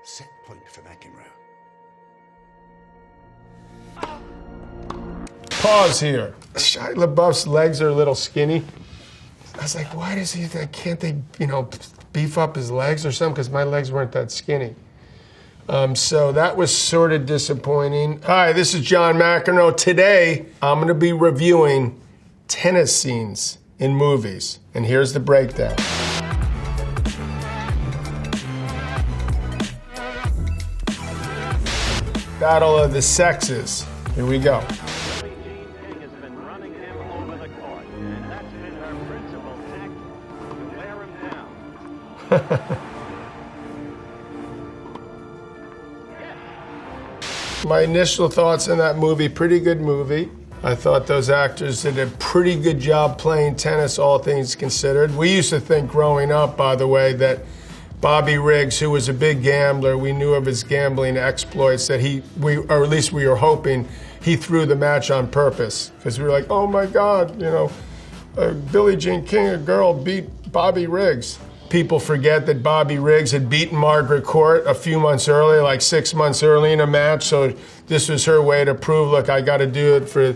Set point for McEnroe. Pause here. Shia LaBeouf's legs are a little skinny. I was like, why does he, can't they, beef up his legs or something? Because my legs weren't that skinny. So that was sort of disappointing. Hi, this is John McEnroe. Today, I'm going to be reviewing tennis scenes in movies. And here's the breakdown. Battle of the Sexes. Here we go. My initial thoughts on that movie, pretty good movie. I thought those actors did a pretty good job playing tennis, all things considered. We used to think growing up, by the way, that Bobby Riggs, who was a big gambler, we knew of his gambling exploits, that or at least we were hoping, he threw the match on purpose. Because we were like, oh my God, Billie Jean King, a girl, beat Bobby Riggs. People forget that Bobby Riggs had beaten Margaret Court a few months earlier, like 6 months early in a match. So this was her way to prove, look, I got to do it for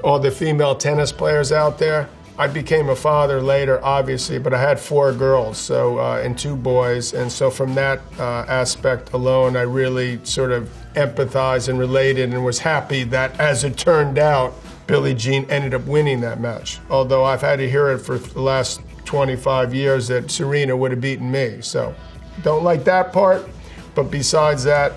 all the female tennis players out there. I became a father later, obviously, but I had 4 girls, and 2 boys. And so from that aspect alone, I really sort of empathized and related and was happy that, as it turned out, Billie Jean ended up winning that match. Although I've had to hear it for the last 25 years that Serena would have beaten me. So don't like that part, but besides that,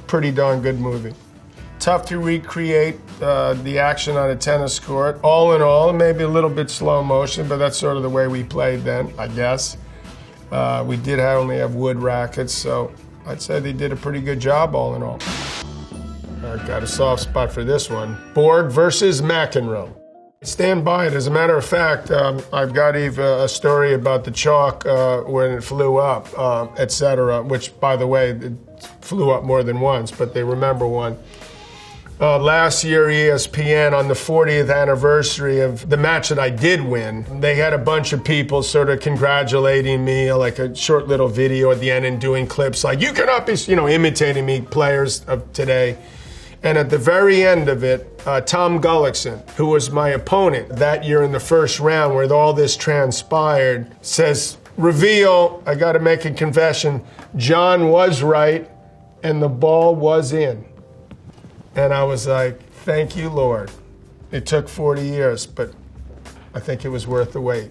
pretty darn good movie. Tough to recreate the action on a tennis court. All in all, maybe a little bit slow motion, but that's sort of the way we played then, I guess. We did only have wood rackets, so I'd say they did a pretty good job all in all. I've got a soft spot for this one. Borg versus McEnroe. Stand by it. As a matter of fact, I've got even a story about the chalk when it flew up, etc., which, by the way, it flew up more than once, but they remember one. Last year, ESPN, on the 40th anniversary of the match that I did win, they had a bunch of people sort of congratulating me, like a short little video at the end and doing clips like, you cannot be, imitating me, players of today. And at the very end of it, Tom Gullickson, who was my opponent that year in the first round where all this transpired, says, reveal, I got to make a confession, John was right and the ball was in. And I was like, thank you, Lord. It took 40 years, but I think it was worth the wait.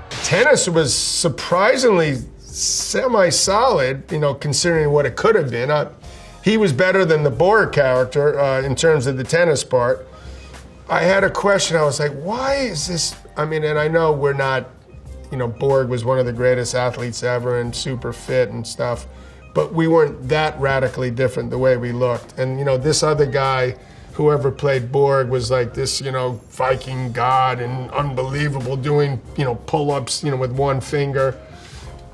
Tennis was surprisingly semi-solid, considering what it could have been. He was better than the Borg character in terms of the tennis part. I had a question. I was like, why is this? And I know we're not, Borg was one of the greatest athletes ever and super fit and stuff, but we weren't that radically different the way we looked. And, this other guy, whoever played Borg, was like this, Viking god and unbelievable, doing, pull-ups, with one finger.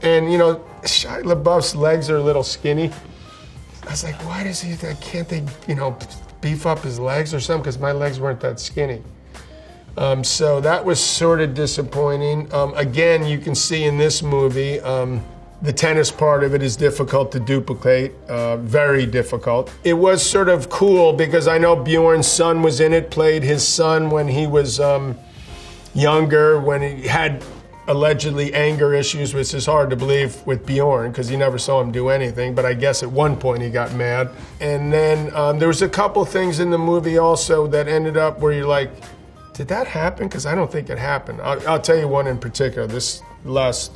And, Shia LaBeouf's legs are a little skinny. I was like, why does he, can't they, beef up his legs or something? Because my legs weren't that skinny. So that was sort of disappointing. Again, you can see in this movie, the tennis part of it is difficult to duplicate, very difficult. It was sort of cool because I know Bjorn's son was in it, played his son when he was younger, when he had allegedly anger issues, which is hard to believe with Bjorn because you never saw him do anything, but I guess at one point he got mad. And then there was a couple things in the movie also that ended up where you're like, did that happen? Because I don't think it happened. I'll tell you one in particular, this last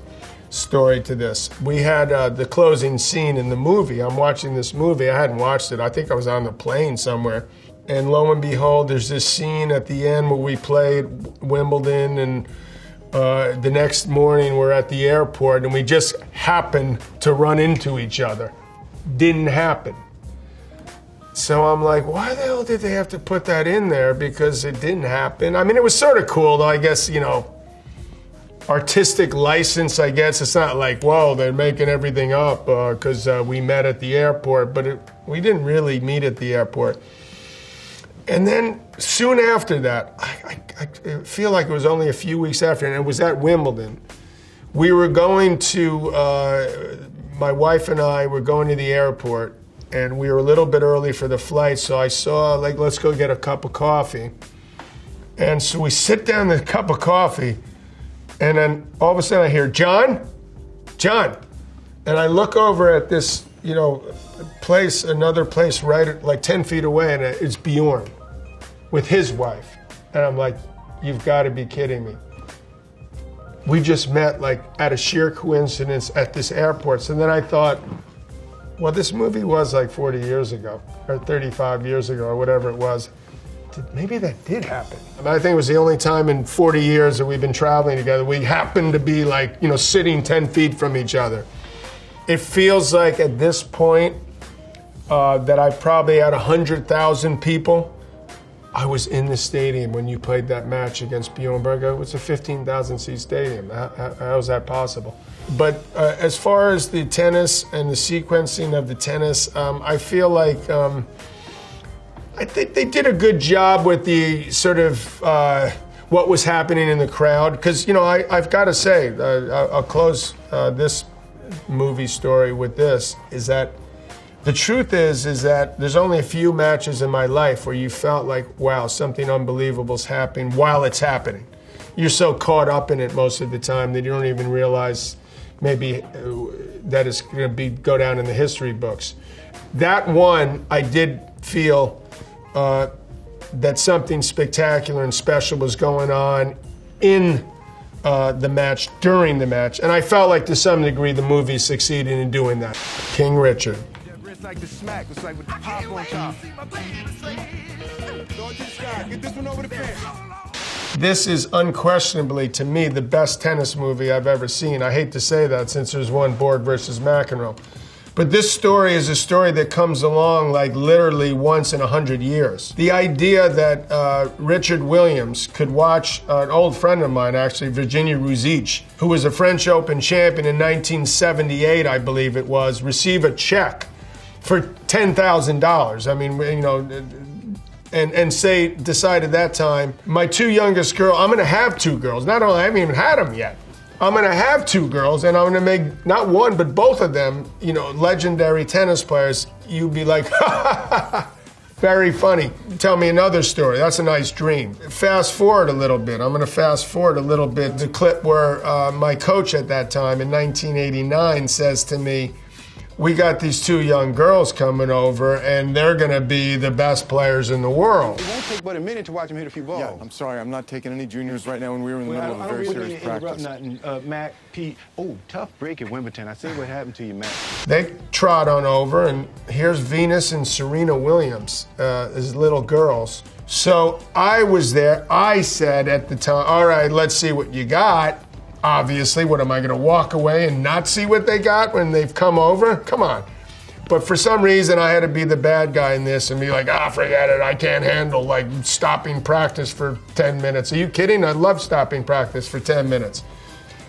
story to this. We had the closing scene in the movie. I'm watching this movie. I hadn't watched it. I think I was on the plane somewhere. And lo and behold, there's this scene at the end where we played Wimbledon, and the next morning we're at the airport and we just happened to run into each other. Didn't happen. So I'm like, why the hell did they have to put that in there? Because it didn't happen. It was sort of cool though, I guess, artistic license, I guess. It's not like, whoa, they're making everything up because we met at the airport, but we didn't really meet at the airport. And then soon after that, I feel like it was only a few weeks after, and it was at Wimbledon, We were going to, my wife and I were going to the airport, and we were a little bit early for the flight, so I saw, like, let's go get a cup of coffee. And so we sit down with a cup of coffee, and then all of a sudden I hear, John? And I look over at this, place, another place right like 10 feet away, and it's Bjorn with his wife. And I'm like, you've got to be kidding me. We just met like out of sheer coincidence at this airport. So then I thought, well, this movie was like 40 years ago or 35 years ago or whatever it was. Maybe that did happen. I think it was the only time in 40 years that we've been traveling together we happened to be like, sitting 10 feet from each other. It feels like at this point that I probably had 100,000 people. I was in the stadium when you played that match against Bjorn Borg. It was a 15,000 seat stadium. How is that possible? But as far as the tennis and the sequencing of the tennis, I feel like I think they did a good job with the sort of what was happening in the crowd. Because, I've got to say, I'll close this movie story with this, is that the truth is that there's only a few matches in my life where you felt like, wow, something unbelievable's happening while it's happening. You're so caught up in it most of the time that you don't even realize maybe that it's going to go down in the history books. That one, I did feel that something spectacular and special was going on in the match, during the match. And I felt like to some degree the movie succeeded in doing that. King Richard. It's like the smack, it's like with the pop on top. Get this one over the fence. This is unquestionably, to me, the best tennis movie I've ever seen. I hate to say that since there's one Borg versus McEnroe. But this story is a story that comes along like literally once in 100 years. The idea that Richard Williams could watch an old friend of mine, actually, Virginia Ruzic, who was a French Open champion in 1978, I believe it was, receive a check for $10,000. I mean, and say, decide at that time, my two youngest girls, I'm gonna have two girls. Not only, I haven't even had them yet. I'm gonna have two girls, and I'm gonna make not one, but both of them, legendary tennis players. You'd be like, very funny. Tell me another story. That's a nice dream. Fast forward a little bit. I'm gonna fast forward a little bit. The clip where my coach at that time in 1989 says to me, we got these two young girls coming over, and they're going to be the best players in the world. It won't take but a minute to watch them hit a few balls. Yeah, I'm sorry, I'm not taking any juniors right now when we were in the middle of a very serious practice. Nothing. Mac, Pete, tough break at Wimbledon. I see what happened to you, Mac. They trot on over, and here's Venus and Serena Williams as little girls. So I was there. I said at the time, all right, let's see what you got. Obviously, what am I going to walk away and not see what they got when they've come over? Come on. But for some reason, I had to be the bad guy in this and be like, forget it. I can't handle like stopping practice for 10 minutes. Are you kidding? I love stopping practice for 10 minutes.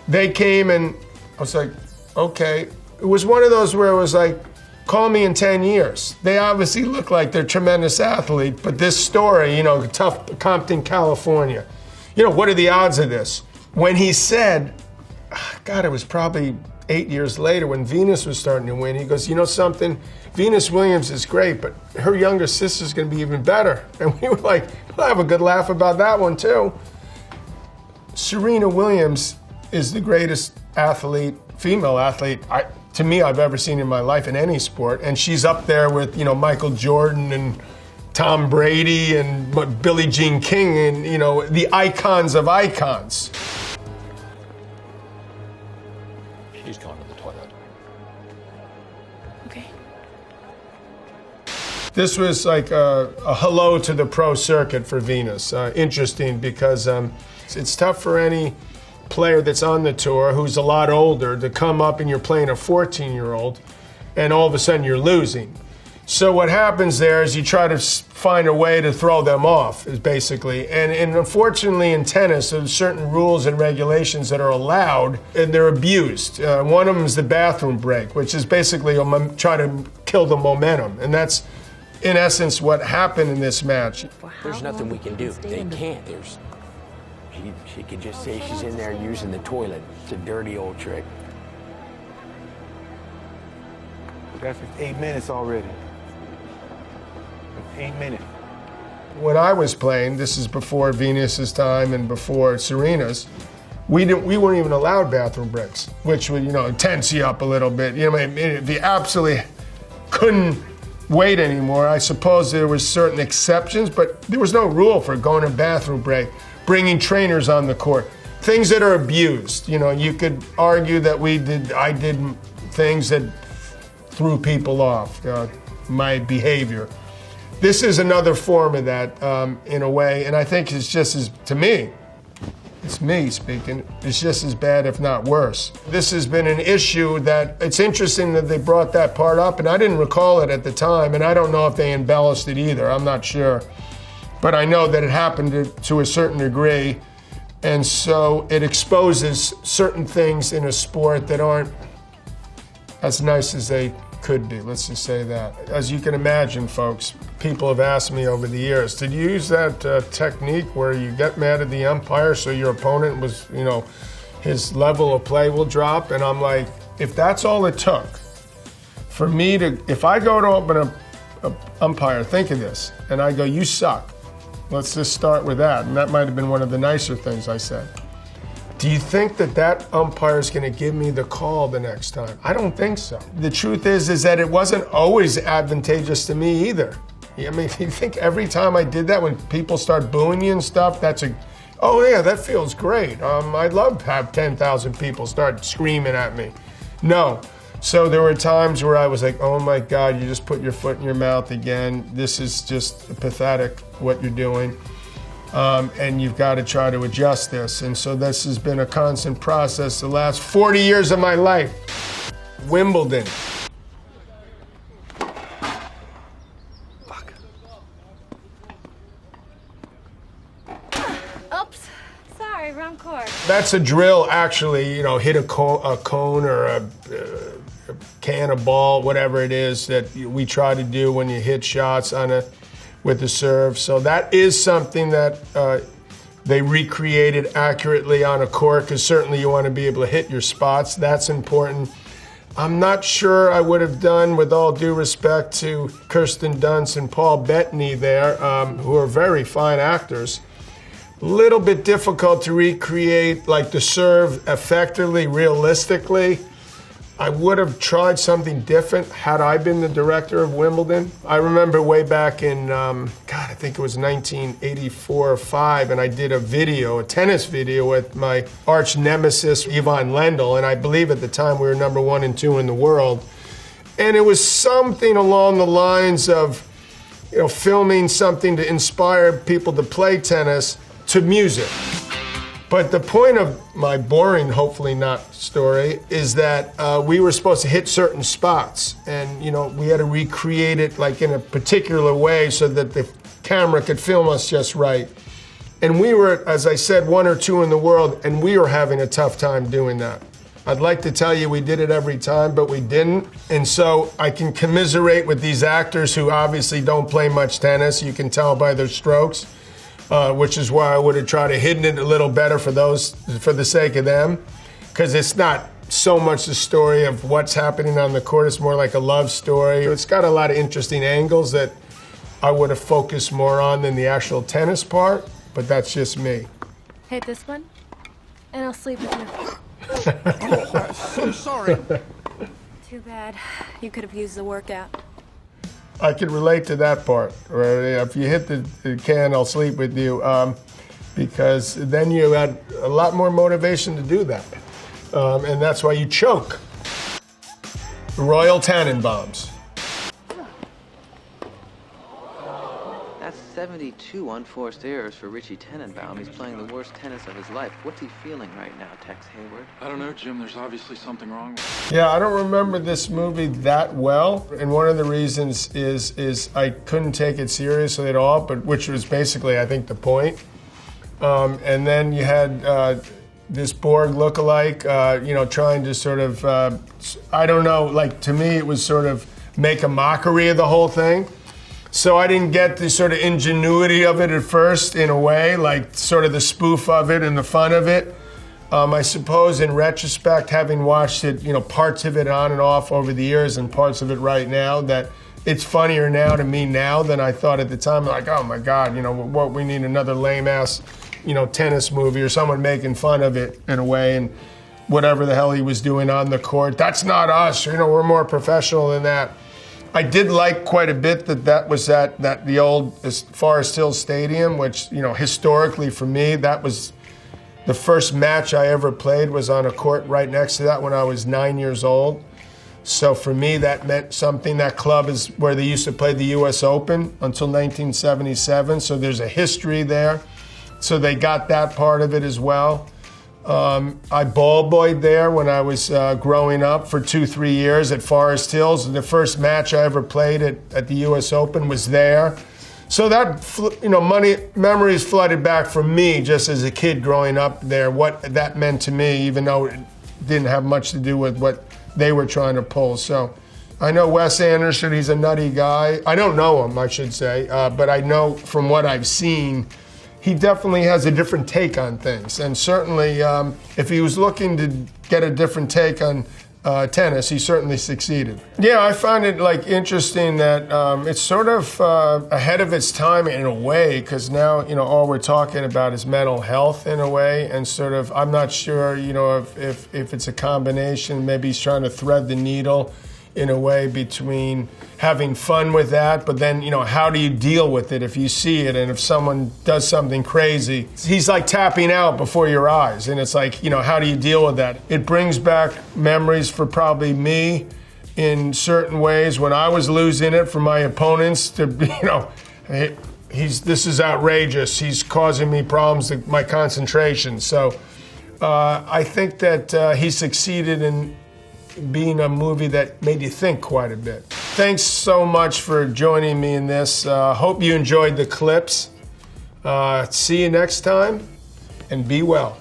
They came and I was like, okay. It was one of those where it was like, call me in 10 years. They obviously look like they're tremendous athletes, but this story, tough Compton, California. What are the odds of this? When he said, God, it was probably 8 years later when Venus was starting to win, he goes, something? Venus Williams is great, but her younger sister's going to be even better. And we were like, we'll have a good laugh about that one too. Serena Williams is the greatest athlete, female athlete, to me, I've ever seen in my life in any sport. And she's up there with, Michael Jordan and Tom Brady and Billie Jean King and, the icons of icons. She's gone to the toilet. Okay. This was like a hello to the pro circuit for Venus. Interesting because it's tough for any player that's on the tour who's a lot older to come up and you're playing a 14-year-old and all of a sudden you're losing. So what happens there is you try to find a way to throw them off, is basically. And unfortunately in tennis, there's certain rules and regulations that are allowed, and they're abused. One of them is the bathroom break, which is basically try to kill the momentum. And that's, in essence, what happened in this match. There's nothing we can do. They can't. She could just say she's in there using the toilet. It's a dirty old trick. That's 8 minutes already. 8 minutes. When I was playing, this is before Venus's time and before Serena's, we weren't even allowed bathroom breaks, which would, tense you up a little bit. If you absolutely couldn't wait anymore, I suppose there was certain exceptions, but there was no rule for going to a bathroom break, bringing trainers on the court, things that are abused. You could argue that I did things that threw people off, my behavior. This is another form of that, in a way, and I think it's just as, to me, it's me speaking, it's just as bad, if not worse. This has been an issue that, it's interesting that they brought that part up, and I didn't recall it at the time, and I don't know if they embellished it either, I'm not sure. But I know that it happened to a certain degree, and so it exposes certain things in a sport that aren't as nice as they could be, let's just say that. As you can imagine, folks, people have asked me over the years, did you use that technique where you get mad at the umpire so your opponent was, his level of play will drop? And I'm like, if that's all it took for me to, if I go to open a umpire, think of this, and I go, you suck. Let's just start with that. And that might have been one of the nicer things I said. Do you think that umpire is going to give me the call the next time? I don't think so. The truth is that it wasn't always advantageous to me either. I mean, if you think every time I did that, when people start booing you and stuff, oh yeah, that feels great. I'd love to have 10,000 people start screaming at me. No. So there were times where I was like, oh my God, you just put your foot in your mouth again. This is just pathetic what you're doing. And you've got to try to adjust this. And so this has been a constant process the last 40 years of my life. Wimbledon. Fuck. Oops. Sorry, wrong court. That's a drill, actually, hit a cone or a can of ball, whatever it is that we try to do when you hit shots with the serve. So that is something that they recreated accurately on a court, because certainly you want to be able to hit your spots. That's important. I'm not sure I would have done, with all due respect to Kirsten Dunst and Paul Bettany there, who are very fine actors. A little bit difficult to recreate like the serve effectively, realistically. I would have tried something different had I been the director of Wimbledon. I remember way back in, I think it was 1984 or 5, and I did a tennis video with my arch nemesis, Ivan Lendl, and I believe at the time we were number 1 and 2 in the world. And it was something along the lines of, filming something to inspire people to play tennis to music. But the point of my boring, hopefully not, story is that we were supposed to hit certain spots, and we had to recreate it like in a particular way so that the camera could film us just right. And we were, as I said, 1 or 2 in the world, and we were having a tough time doing that. I'd like to tell you we did it every time, but we didn't. And so I can commiserate with these actors who obviously don't play much tennis. You can tell by their strokes. Which is why I would have tried to hidden it a little better for the sake of them, because it's not so much the story of what's happening on the court, it's more like a love story. It's got a lot of interesting angles that I would have focused more on than the actual tennis part, but that's just me. Hit this one, and I'll sleep with you. Oh, so sorry. Too bad. You could have used the workout. I can relate to that part. Right? If you hit the can, I'll sleep with you, because then you had a lot more motivation to do that. And that's why you choke. Royal Tenenbaums. That's 72 unforced errors for Richie Tenenbaum. He's playing the worst tennis of his life. What's he feeling right now, Tex Hayward? I don't know, Jim. There's obviously something wrong. Yeah, I don't remember this movie that well, and one of the reasons is I couldn't take it seriously at all, but which was basically, I think, the point. And then you had this Borg lookalike, trying to sort of, I don't know, like to me it was sort of make a mockery of the whole thing. So I didn't get the sort of ingenuity of it at first, in a way, like sort of the spoof of it and the fun of it. I suppose in retrospect, having watched it, parts of it on and off over the years and parts of it right now, that it's funnier now to me now than I thought at the time. Like, oh my God, what, we need another lame ass, tennis movie or someone making fun of it in a way, and whatever the hell he was doing on the court. That's not us, we're more professional than that. I did like quite a bit that was at the old Forest Hill Stadium, which, historically for me, that was the first match I ever played was on a court right next to that when I was 9 years old. So for me, that meant something. That club is where they used to play the U.S. Open until 1977. So there's a history there. So they got that part of it as well. I ball boyed there when I was growing up for 2-3 years at Forest Hills. The first match I ever played at the U.S. Open was there. So that, memories flooded back from me just as a kid growing up there, what that meant to me, even though it didn't have much to do with what they were trying to pull. So I know Wes Anderson, he's a nutty guy. I don't know him, I should say, but I know from what I've seen, he definitely has a different take on things. And certainly, if he was looking to get a different take on tennis, he certainly succeeded. Yeah, I find it interesting that it's sort of ahead of its time in a way, because now, all we're talking about is mental health in a way, and sort of, I'm not sure, if it's a combination, maybe he's trying to thread the needle in a way between having fun with that, but then, how do you deal with it if you see it and if someone does something crazy? He's like tapping out before your eyes, and it's like, how do you deal with that? It brings back memories for probably me in certain ways when I was losing it for my opponents to, this is outrageous. He's causing me problems with my concentration. So I think that he succeeded in being a movie that made you think quite a bit. Thanks so much for joining me in this. Hope you enjoyed the clips. See you next time, and be well.